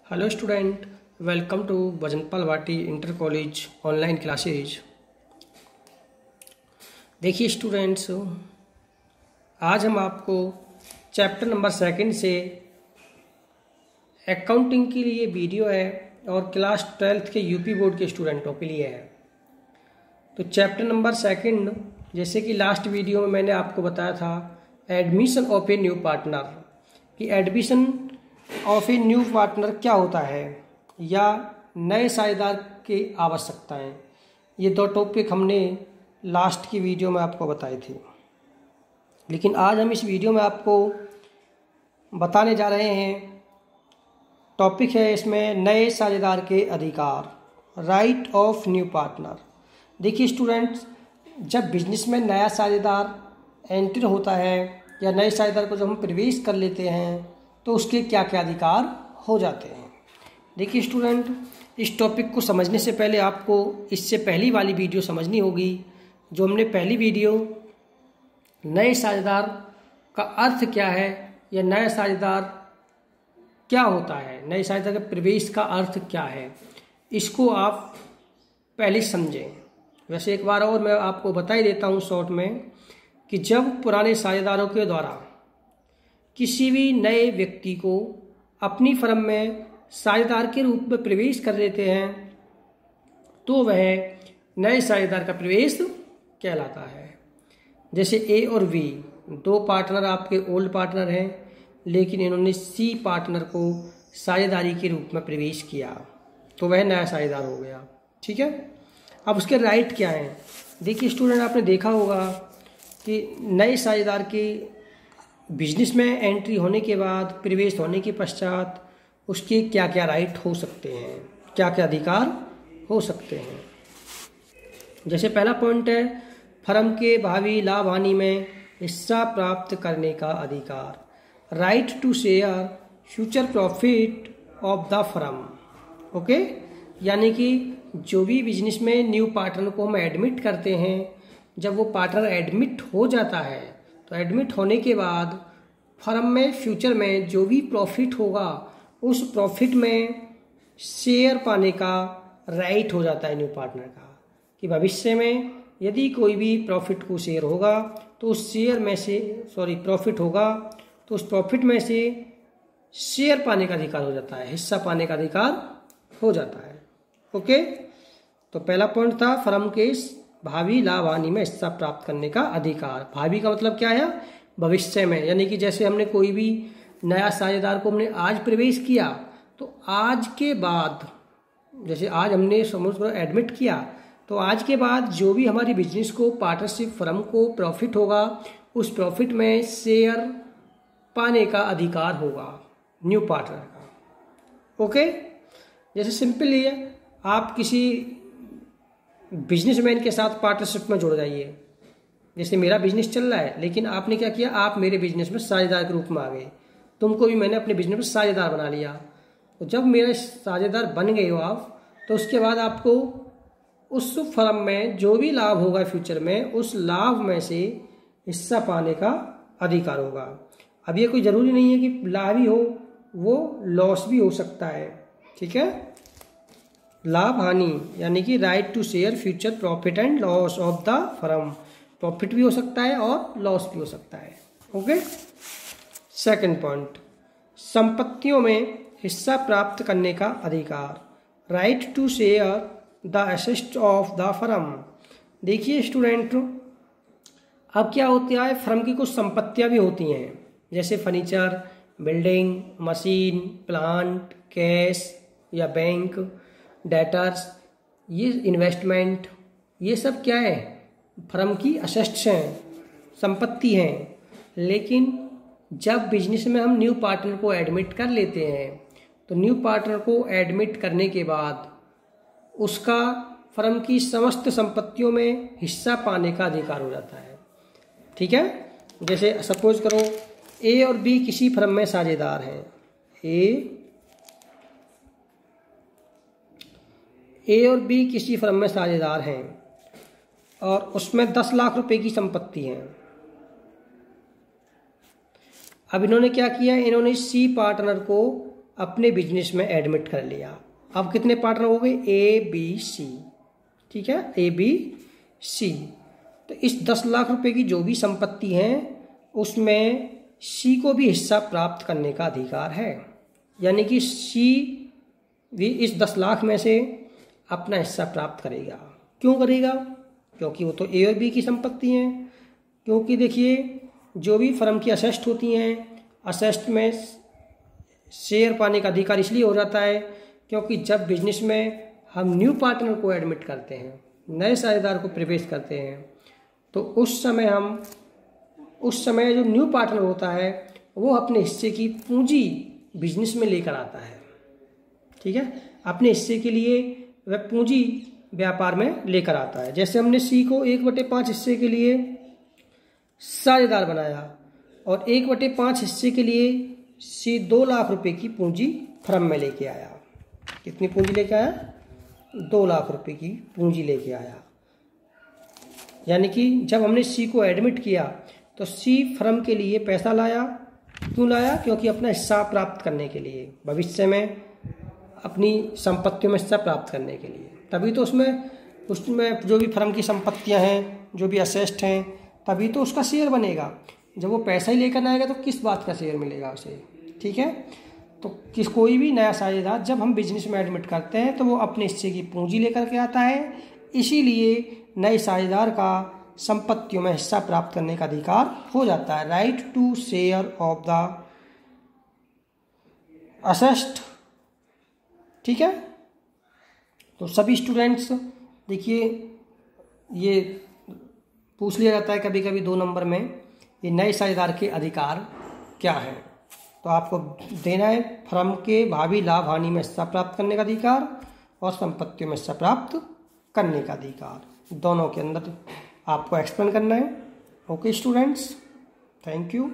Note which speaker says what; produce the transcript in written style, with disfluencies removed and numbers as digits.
Speaker 1: Hello student, welcome to Bhajanpal Bhati inter college online classes. देखिए students, आज हम आपको चैप्टर नंबर 2 से अकाउंटिंग के लिए वीडियो है और क्लास 12th के यूपी बोर्ड के स्टूडेंटों के लिए है। तो चैप्टर नंबर 2, जैसे कि लास्ट वीडियो में मैंने आपको बताया था admission of a new partner, कि admission of a new partner क्या होता है या नए साझेदार की आवश्यकताएं। ये दो टॉपिक हमने लास्ट की वीडियो में आपको बताए थे, लेकिन आज हम इस वीडियो में आपको बताने जा रहे हैं। टॉपिक है इसमें नए साझेदार के अधिकार, राइट ऑफ न्यू पार्टनर। देखिए स्टूडेंट्स, जब बिजनेस में नया साझेदार एंटर होता है या नए साझेदार को जब हम प्रवेश कर लेते हैं तो उसके क्या क्या अधिकार हो जाते हैं। देखिए स्टूडेंट, इस टॉपिक को समझने से पहले आपको इससे पहली वाली वीडियो समझनी होगी। जो हमने पहली वीडियो नए साझेदार का अर्थ क्या है या नया साझेदार क्या होता है, नए साझेदार का प्रवेश का अर्थ क्या है, इसको आप पहले समझें। वैसे एक बार और मैं आपको बता ही देता हूँ शॉर्ट में, कि जब पुराने साझेदारों के द्वारा किसी भी नए व्यक्ति को अपनी फर्म में साझेदार के रूप में प्रवेश कर लेते हैं तो वह नए साझेदार का प्रवेश कहलाता है। जैसे ए और बी दो पार्टनर आपके ओल्ड पार्टनर हैं, लेकिन इन्होंने सी पार्टनर को साझेदारी के रूप में प्रवेश किया तो वह नया साझेदार हो गया। ठीक है, अब उसके राइट क्या हैं। देखिए स्टूडेंट, आपने देखा होगा कि नए साझेदार की बिजनेस में एंट्री होने के बाद, प्रवेश होने के पश्चात उसके क्या क्या राइट हो सकते हैं, क्या क्या अधिकार हो सकते हैं। जैसे पहला पॉइंट है फर्म के भावी लाभ हानि में हिस्सा प्राप्त करने का अधिकार, right to share future profit of the firm. Okay, यानी कि जो भी बिजनेस में न्यू पार्टनर को हम एडमिट करते हैं, जब वो पार्टनर एडमिट हो जाता है तो एडमिट होने के बाद फर्म में फ्यूचर में जो भी प्रॉफिट होगा उस प्रॉफिट में शेयर पाने का राइट हो जाता है न्यू पार्टनर का, कि भविष्य में यदि कोई भी प्रॉफिट को शेयर होगा तो उस शेयर में से प्रॉफिट होगा तो उस प्रॉफिट में से शेयर पाने का अधिकार हो जाता है, हिस्सा पाने का अधिकार हो जाता है। ओके, तो पहला पॉइंट था फर्म के भावी लाभ हानि में हिस्सा प्राप्त करने का अधिकार। भावी का मतलब क्या है, भविष्य में, यानी कि जैसे हमने कोई भी नया साझेदार को हमने आज प्रवेश किया तो आज के बाद, जैसे आज हमने समझ एडमिट किया तो आज के बाद जो भी हमारी बिजनेस को पार्टनरशिप फर्म को प्रॉफिट होगा उस प्रॉफिट में शेयर पाने का अधिकार होगा न्यू पार्टनर का। ओके, जैसे सिंपली आप किसी बिजनेसमैन के साथ पार्टनरशिप में जुड़ जाइए। जैसे मेरा बिजनेस चल रहा है, लेकिन आपने क्या किया, आप मेरे बिजनेस में साझेदार के रूप में आ गए, तुमको भी मैंने अपने बिजनेस में साझेदार बना लिया। तो जब मेरे साझेदार बन गए हो आप, तो उसके बाद आपको उस फर्म में जो भी लाभ होगा फ्यूचर में, उस लाभ में से हिस्सा पाने का अधिकार होगा। अब ये कोई ज़रूरी नहीं है कि लाभ ही हो, वो लॉस भी हो सकता है। ठीक है, लाभ हानि यानी कि right to share future profit and loss of the firm, profit भी हो सकता है और लॉस भी हो सकता है। ओके, सेकंड पॉइंट, संपत्तियों में हिस्सा प्राप्त करने का अधिकार, right to share the assets of the firm. देखिए स्टूडेंट, अब क्या होता है, फर्म की कुछ संपत्तियां भी होती हैं, जैसे furniture, building, machine, plant, cash या बैंक, डेटर्स, ये इन्वेस्टमेंट, ये सब क्या है, फर्म की असेट्स हैं, संपत्ति हैं। लेकिन जब बिजनेस में हम न्यू पार्टनर को एडमिट कर लेते हैं तो न्यू पार्टनर को एडमिट करने के बाद उसका फर्म की समस्त संपत्तियों में हिस्सा पाने का अधिकार हो जाता है। ठीक है, जैसे सपोज करो ए और बी किसी फर्म में साझेदार हैं, ए और बी किसी फर्म में साझेदार हैं और उसमें 10 लाख रुपए की संपत्ति है। अब इन्होंने क्या किया, इन्होंने सी पार्टनर को अपने बिजनेस में एडमिट कर लिया। अब कितने पार्टनर हो गए? ए बी सी, ठीक है, ए बी सी। तो इस 10 लाख रुपए की जो भी संपत्ति है उसमें सी को भी हिस्सा प्राप्त करने का अधिकार है, यानी कि सी भी इस 10 लाख में से अपना हिस्सा प्राप्त करेगा। क्यों करेगा? क्योंकि वो तो ए और बी की संपत्ति है। क्योंकि देखिए, जो भी फर्म की असेस्ट होती हैं, असेस्ट में शेयर पाने का अधिकार इसलिए हो जाता है क्योंकि जब बिजनेस में हम न्यू पार्टनर को एडमिट करते हैं, नए साझेदार को प्रवेश करते हैं, तो उस समय जो न्यू पार्टनर होता है वो अपने हिस्से की पूंजी बिजनेस में लेकर आता है, ठीक है, अपने हिस्से के लिए वह पूंजी व्यापार में लेकर आता है। जैसे हमने सी को 1/5 हिस्से के लिए साझेदार बनाया और 1/5 हिस्से के लिए सी 2 लाख रुपए की पूंजी फर्म में लेके आया। कितनी पूंजी लेके आया? 2 लाख रुपए की पूंजी लेके आया। यानी कि जब हमने सी को एडमिट किया तो सी फर्म के लिए पैसा लाया। क्यों लाया? क्योंकि अपना हिस्सा प्राप्त करने के लिए, भविष्य में अपनी संपत्तियों में हिस्सा प्राप्त करने के लिए। तभी तो उसमें जो भी फर्म की संपत्तियां हैं, जो भी असेस्ट हैं, तभी तो उसका शेयर बनेगा। जब वो पैसा ही लेकर आएगा तो किस बात का शेयर मिलेगा उसे, ठीक है। तो कोई भी नया साझेदार जब हम बिजनेस में एडमिट करते हैं तो वो अपने हिस्से की पूंजी लेकर के आता है। इसीलिए नए साझेदार का संपत्तियों में हिस्सा प्राप्त करने का अधिकार हो जाता है, right to share of the assets, ठीक है। तो सभी स्टूडेंट्स देखिए, ये पूछ लिया जाता है कभी कभी 2 नंबर में, ये नए साझेदार के अधिकार क्या है। तो आपको देना है फर्म के भावी लाभ हानि में हिस्सा प्राप्त करने का अधिकार और संपत्तियों में हिस्सा प्राप्त करने का अधिकार, दोनों के अंदर आपको एक्सप्लेन करना है। Okay students, thank you.